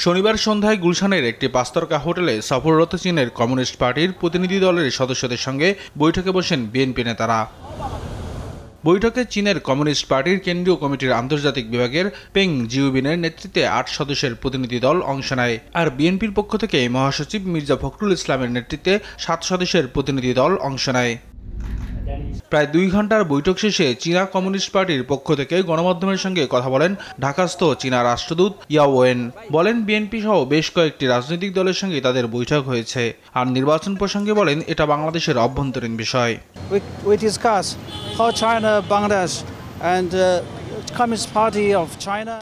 শনিবার সন্ধ্যায় গুলশানের একটি পাঁচতারকা হোটেলে সফররত চীনের কমিউনিস্ট পার্টির প্রতিনিধি দলের সদস্যদের সঙ্গে বৈঠকে বসেন বিএনপি নেতারা। বৈঠকে চীনের কমিউনিস্ট পার্টির কেন্দ্রীয় কমিটির আন্তর্জাতিক বিভাগের পেং জিউবিনের নেতৃত্বে ৮ সদস্যের প্রতিনিধি দল অংশ নেয়। আর বিএনপির পক্ষ থেকে মহাসচিব মির্জা ফখরুল ইসলামের নেতৃত্বে ৭ সদস্যের প্রতিনিধি দল অংশ নেয়। প্রায় ২ ঘন্টার বৈঠক শেষে চীনা কমিউনিস্ট পার্টির পক্ষ থেকে গণমাধ্যমের সঙ্গে কথা বলেন ঢাকাস্থ চীনা রাষ্ট্রদূত ইয়াও ওয়েন। বলেন, বিএনপি সহ বেশ কয়েকটি রাজনৈতিক দলের সঙ্গে তাদের বৈঠক হয়েছে। আর নির্বাচন প্রসঙ্গে বলেন, এটা বাংলাদেশের অভ্যন্তরীণ বিষয়। We discuss how China, Bangladesh and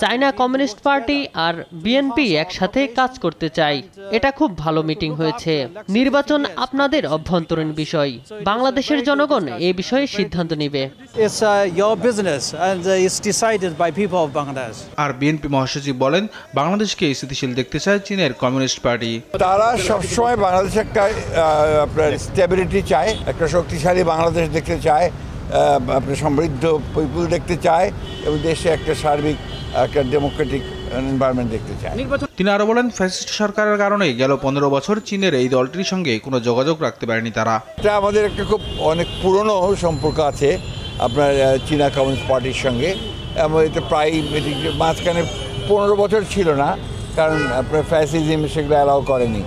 China communist party আর বিএনপি একসাথে কাজ করতে চাই। এটা খুব ভালো মিটিং হয়েছে। নির্বাচন আপনাদের অভ্যন্তরীণ বিষয়, বাংলাদেশের জনগণ এই বিষয়ে সিদ্ধান্ত নেবে। আর বিএনপি মহাসচিব বলেন, বাংলাদেশকে স্থিতিশীল দেখতে চায় চীনের কমিউনিস্ট পার্টি। তারা সবসময় বাংলাদেশে একটা আপনার স্টেবিলিটি চায়, একটা শক্তিশালী বাংলাদেশ দেখতে চায়, আপনার সমৃদ্ধ পিপুল দেখতে চায় এবং দেশে একটা সার্বিক একটা ডেমোক্রেটিক এনভায়রনমেন্ট দেখতে চায়। তিনি আরো বলেন, ফ্যাসিস্ট সরকারের কারণে গেল ১৫ বছর চীনের এই দলটির সঙ্গে কোনো যোগাযোগ রাখতে পারেনি তারা। এটা আমাদের একটা খুব অনেক পুরনো সম্পর্ক আছে আপনার চীনা কমিউনিস্ট পার্টির সঙ্গে। এটা প্রায় মাঝখানে ১৫ বছর ছিল না, কারণ আপনার ফ্যাসিজম সেগুলো অ্যালাউ করেনি।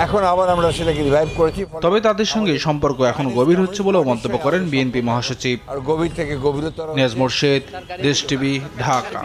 এখন আবার আমরা সেটাকে রিভাইভ করেছি। তবে তাদের সঙ্গে সম্পর্ক এখন গভীর হচ্ছে বলেও মন্তব্য করেন বিএনপি মহাসচিব। আর গভীর থেকে গভীরতর। নিয়াজ মোরশেদ, দেশ টিভি, ঢাকা।